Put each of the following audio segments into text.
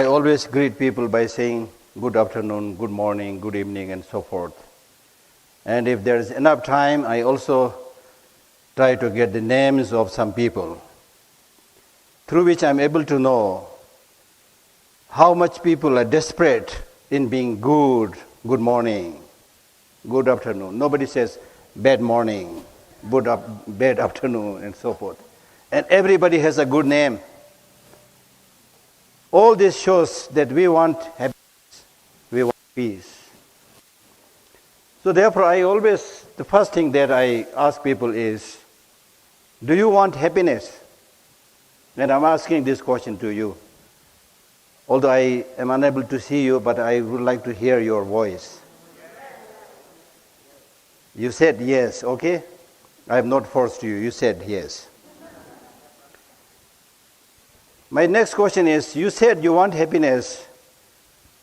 I always greet people by saying good afternoon, good morning, good evening, and so forth. And if there is enough time, I also try to get the names of some people, through which I'm able to know how much people are desperate in being good morning, good afternoon. Nobody says bad morning, bad afternoon, and so forth. And everybody has a good name. All this shows that we want happiness, we want peace. So therefore, the first thing that I ask people is, do you want happiness? And I'm asking this question to you. Although I am unable to see you, but I would like to hear your voice. You said yes, okay? I have not forced you. You said yes. My next question is, you said you want happiness.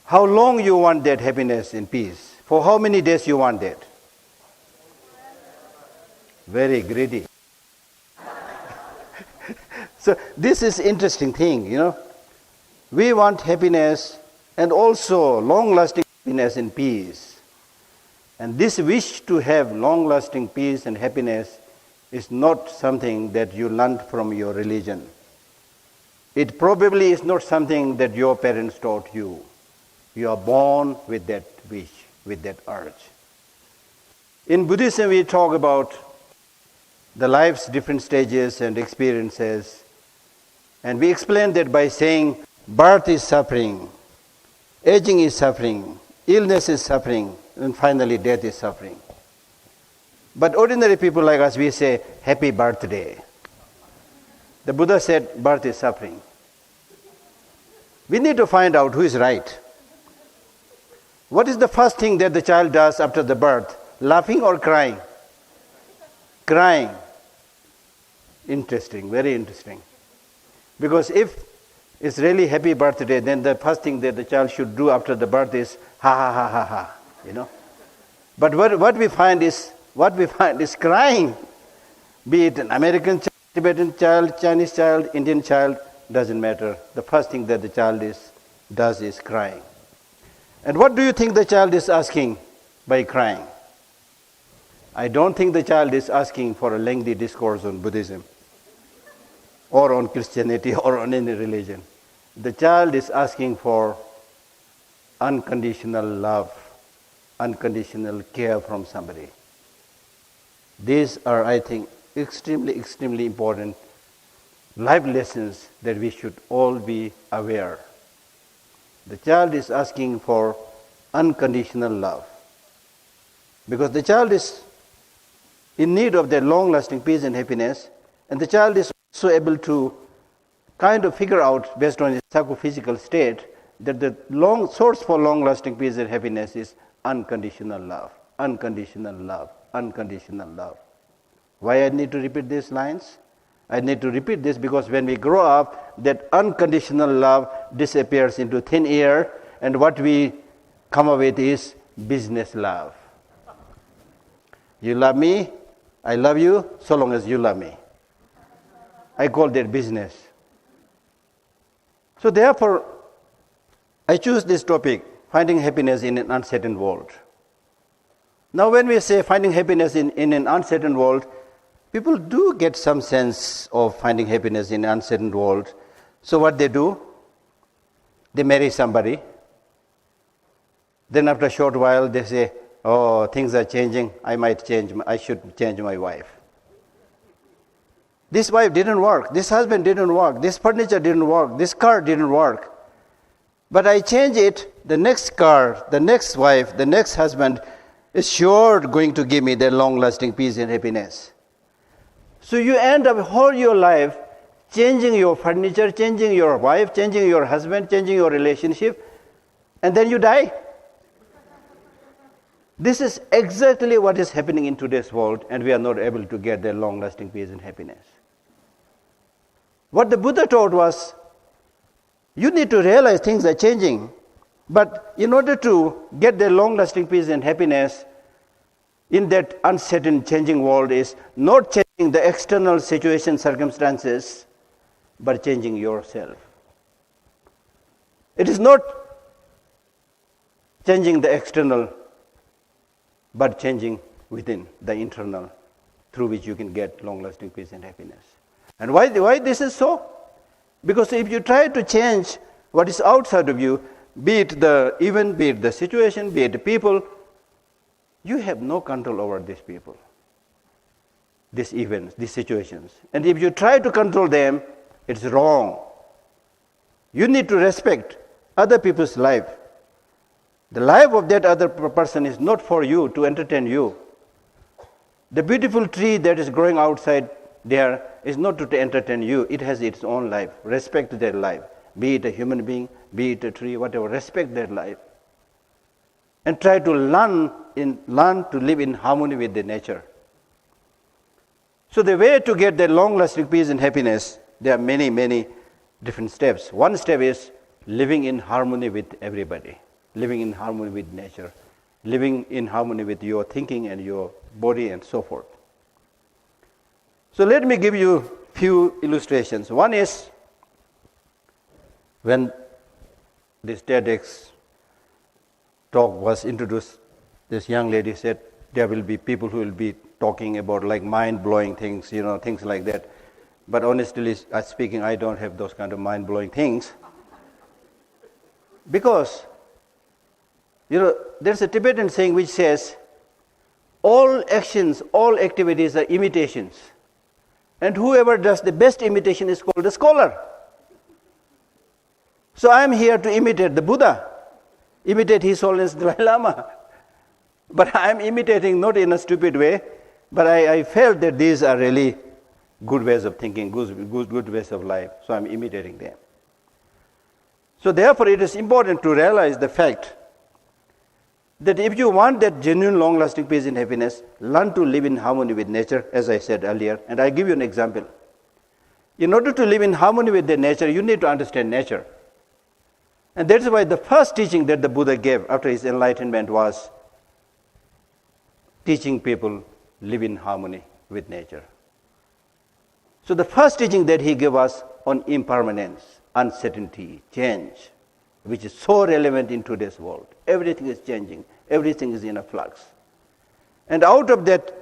How long you want that happiness and peace? For how many days you want that? Very greedy. So this is interesting thing, We want happiness and also long-lasting happiness and peace. And this wish to have long-lasting peace and happiness is not something that you learned from your religion. It probably is not something that your parents taught you. You are born with that wish, with that urge. In Buddhism, we talk about the life's different stages and experiences. And we explain that by saying birth is suffering, aging is suffering, illness is suffering, and finally death is suffering. But ordinary people like us, we say, happy birthday. The Buddha said birth is suffering. We need to find out who is right. What is the first thing that the child does after the birth? Laughing or crying? Crying. Interesting, very interesting. Because if it's really happy birthday, then the first thing that the child should do after the birth is ha ha ha ha ha, But what we find is crying. Be it an American child, Tibetan child, Chinese child, Indian child, doesn't matter. The first thing that the child does is crying. And what do you think the child is asking by crying? I don't think the child is asking for a lengthy discourse on Buddhism or on Christianity or on any religion. The child is asking for unconditional love, unconditional care from somebody. These are, I think, extremely, extremely important life lessons that we should all be aware. The child is asking for unconditional love. Because the child is in need of that long-lasting peace and happiness, and the child is also able to kind of figure out, based on his psychophysical state, that the source for long-lasting peace and happiness is unconditional love, unconditional love, unconditional love. Why I need to repeat these lines? I need to repeat this because when we grow up, that unconditional love disappears into thin air, and what we come up with is business love. You love me, I love you, so long as you love me. I call that business. So therefore, I choose this topic, finding happiness in an uncertain world. Now when we say finding happiness in an uncertain world, people do get some sense of finding happiness in an uncertain world. So what they do? They marry somebody. Then after a short while, they say, oh, things are changing. I should change my wife. This wife didn't work. This husband didn't work. This furniture didn't work. This car didn't work. But I change it. The next car, the next wife, the next husband is sure going to give me the long-lasting peace and happiness. So you end up whole your life changing your furniture, changing your wife, changing your husband, changing your relationship, and then you die. This is exactly what is happening in today's world, and we are not able to get their long-lasting peace and happiness. What the Buddha taught was, you need to realize things are changing, but in order to get their long-lasting peace and happiness in that uncertain, changing world is not changing the external situation, circumstances, but changing yourself. It is not changing the external, but changing within, the internal, through which you can get long-lasting peace and happiness. And why this is so? Because if you try to change what is outside of you, be it the event, be it the situation, be it the people, you have no control over these people, these events, these situations. And if you try to control them, it's wrong. You need to respect other people's life. The life of that other person is not for you to entertain you. The beautiful tree that is growing outside there is not to entertain you. It has its own life. Respect their life. Be it a human being, be it a tree, whatever. Respect their life. And try to learn to live in harmony with the nature. So the way to get that long-lasting peace and happiness, there are many, many different steps. One step is living in harmony with everybody, living in harmony with nature, living in harmony with your thinking and your body and so forth. So let me give you a few illustrations. One is when this TEDx talk was introduced, this young lady said there will be people who will be talking about like mind-blowing things, things like that. But honestly speaking, I don't have those kind of mind-blowing things. Because, there's a Tibetan saying which says, all actions, all activities are imitations. And whoever does the best imitation is called a scholar. So I am here to imitate the Buddha, imitate His Holiness Dalai Lama. But I am imitating not in a stupid way, but I felt that these are really good ways of thinking, good ways of life. So I am imitating them. So therefore it is important to realize the fact that if you want that genuine long-lasting peace and happiness, learn to live in harmony with nature, as I said earlier. And I'll give you an example. In order to live in harmony with the nature, you need to understand nature. And that's why the first teaching that the Buddha gave after his enlightenment was teaching people live in harmony with nature. So the first teaching that he gave us on impermanence, uncertainty, change, which is so relevant in today's world. Everything is changing. Everything is in a flux. And out of that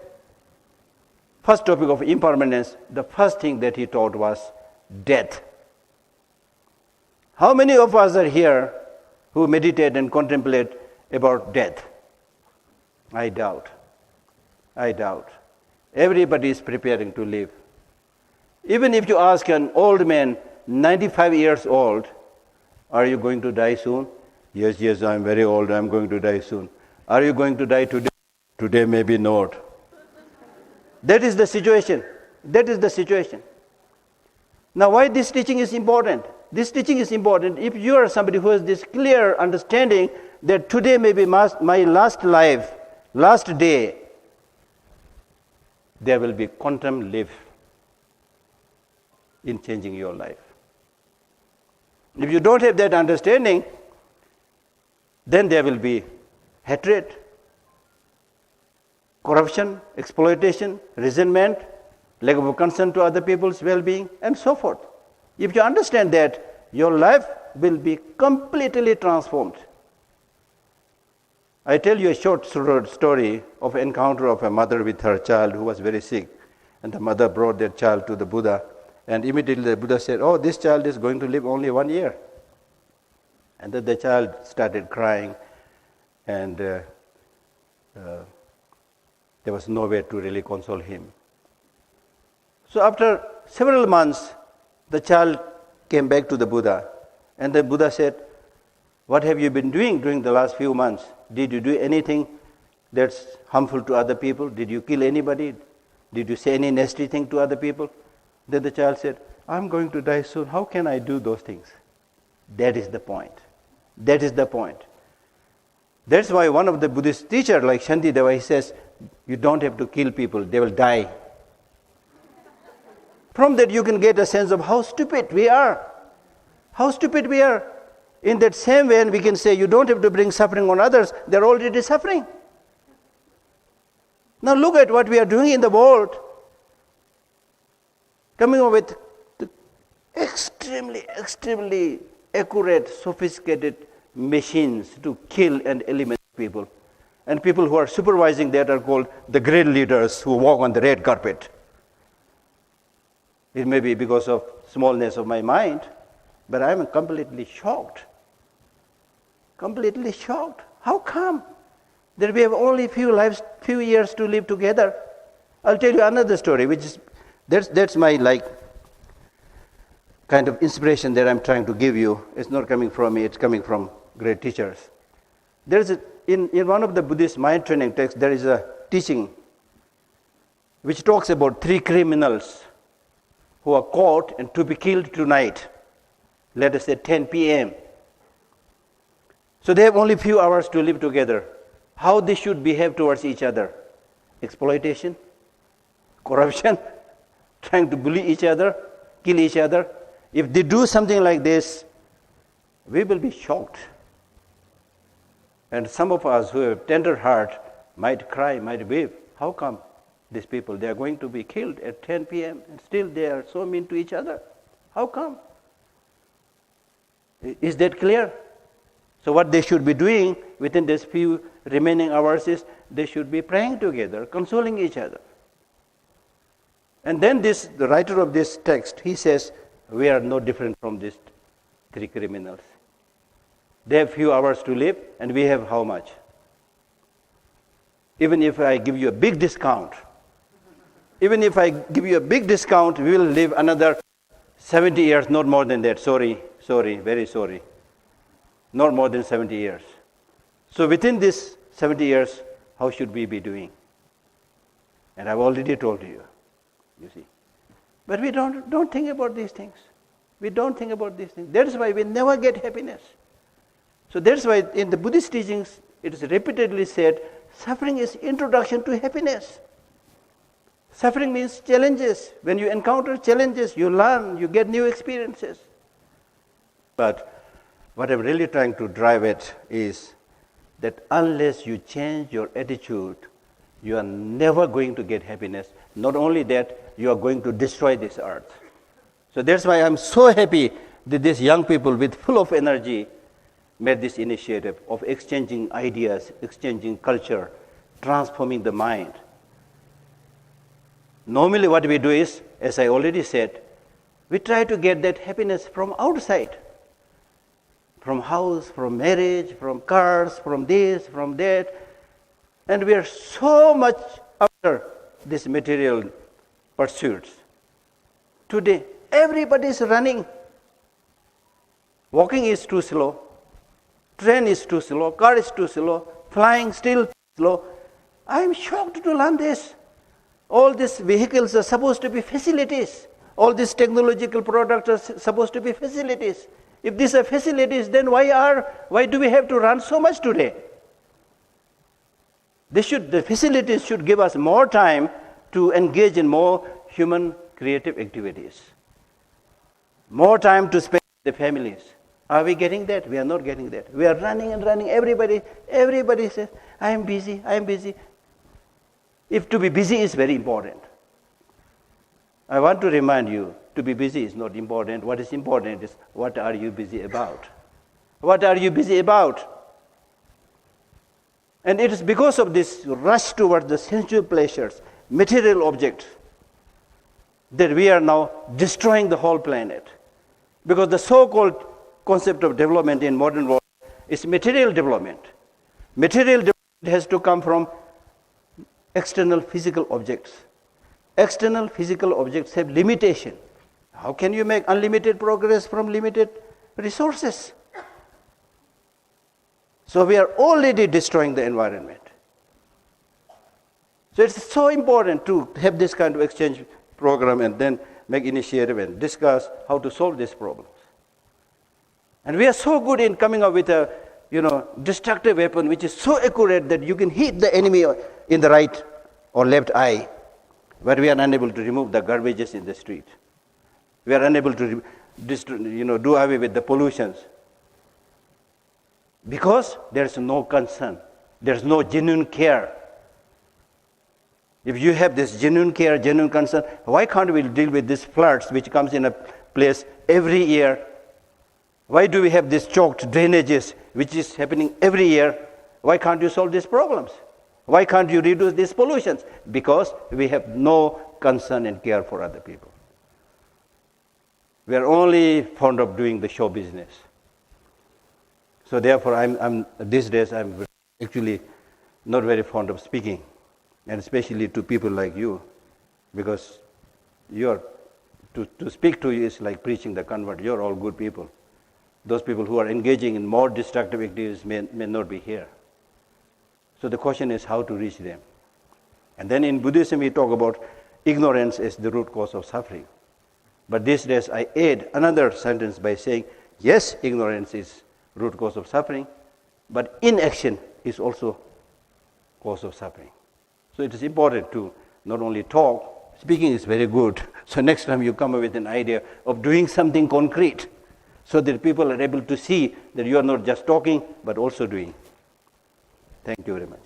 first topic of impermanence, the first thing that he taught was death. How many of us are here who meditate and contemplate about death? I doubt. Everybody is preparing to live. Even if you ask an old man, 95 years old, are you going to die soon? Yes, I'm very old, I'm going to die soon. Are you going to die today? Today maybe not. That is the situation. Now why this teaching is important? This teaching is important if you are somebody who has this clear understanding that today may be my last life, last day. There will be quantum leap in changing your life. If you don't have that understanding, then there will be hatred, corruption, exploitation, resentment, lack of concern to other people's well-being, and so forth. If you understand that, your life will be completely transformed. I tell you a short story of an encounter of a mother with her child who was very sick. And the mother brought their child to the Buddha. And immediately the Buddha said, oh, this child is going to live only 1 year. And then the child started crying. And there was no way to really console him. So after several months, the child came back to the Buddha. And the Buddha said, what have you been doing during the last few months? Did you do anything that's harmful to other people? Did you kill anybody? Did you say any nasty thing to other people? Then the child said, I'm going to die soon. How can I do those things? That is the point. That's why one of the Buddhist teachers, like Shantideva, he says, you don't have to kill people, they will die. From that you can get a sense of how stupid we are. In that same way, we can say you don't have to bring suffering on others, they're already suffering. Now look at what we are doing in the world. Coming up with extremely accurate, sophisticated machines to kill and eliminate people. And people who are supervising that are called the great leaders who walk on the red carpet. It may be because of smallness of my mind, but I'm completely shocked. Completely shocked. How come? That we have only few years to live together. I'll tell you another story, which is that's my kind of inspiration that I'm trying to give you. It's not coming from me, it's coming from great teachers. In one of the Buddhist mind training texts, there is a teaching which talks about 3 criminals who are caught and to be killed tonight, let us say 10 p.m. So they have only few hours to live together. How they should behave towards each other? Exploitation, corruption, trying to bully each other, kill each other. If they do something like this, we will be shocked. And some of us who have tender heart might cry, might weep. How come these people, they are going to be killed at 10 p.m. and still they are so mean to each other? How come? Is that clear? So what they should be doing within these few remaining hours is they should be praying together, consoling each other. And then the writer of this text, he says, we are no different from these 3 criminals. They have few hours to live, and we have how much? Even if I give you a big discount, we will live another 70 years, not more than that. Sorry, very sorry. Not more than 70 years. So within this 70 years, how should we be doing? And I've already told you see. But we don't think about these things. We don't think about these things. That's why we never get happiness. So that's why in the Buddhist teachings, it is repeatedly said, suffering is introduction to happiness. Suffering means challenges. When you encounter challenges, you learn, you get new experiences. But what I'm really trying to drive at is that unless you change your attitude, you are never going to get happiness. Not only that, you are going to destroy this earth. So that's why I'm so happy that these young people with full of energy made this initiative of exchanging ideas, exchanging culture, transforming the mind. Normally what we do is, as I already said, we try to get that happiness from outside. From house, from marriage, from cars, from this, from that. And we are so much after these material pursuits. Today, everybody is running. Walking is too slow. Train is too slow. Car is too slow. Flying still slow. I am shocked to learn this. All these vehicles are supposed to be facilities. All these technological products are supposed to be facilities. If these are facilities, then why do we have to run so much today? The facilities should give us more time to engage in more human creative activities. More time to spend with the families. Are we getting that? We are not getting that. We are running and running. Everybody says, I am busy. If to be busy is very important. I want to remind you, to be busy is not important. What is important is, what are you busy about? What are you busy about? And it is because of this rush towards the sensual pleasures, material objects, that we are now destroying the whole planet. Because the so-called concept of development in modern world is material development. Material development has to come from external physical objects. External physical objects have limitation. How can you make unlimited progress from limited resources? So we are already destroying the environment. So it's so important to have this kind of exchange program and then make initiative and discuss how to solve these problems. And we are so good in coming up with a destructive weapon which is so accurate that you can hit the enemy in the right or left eye, but we are unable to remove the garbages in the street. We are unable to do away with the pollutions. Because there is no concern. There is no genuine care. If you have this genuine care, genuine concern, why can't we deal with these floods which comes in a place every year? Why do we have these choked drainages, which is happening every year? Why can't you solve these problems? Why can't you reduce these pollutions? Because we have no concern and care for other people. We are only fond of doing the show business. So therefore, these days I'm actually not very fond of speaking, and especially to people like you, because to speak to you is like preaching the convert. You're all good people. Those people who are engaging in more destructive activities may not be here. So the question is how to reach them. And then in Buddhism we talk about ignorance as the root cause of suffering. But these days I add another sentence by saying, yes, ignorance is root cause of suffering, but inaction is also cause of suffering. So it is important to not only talk, speaking is very good. So next time you come up with an idea of doing something concrete, so that people are able to see that you are not just talking, but also doing. Thank you very much.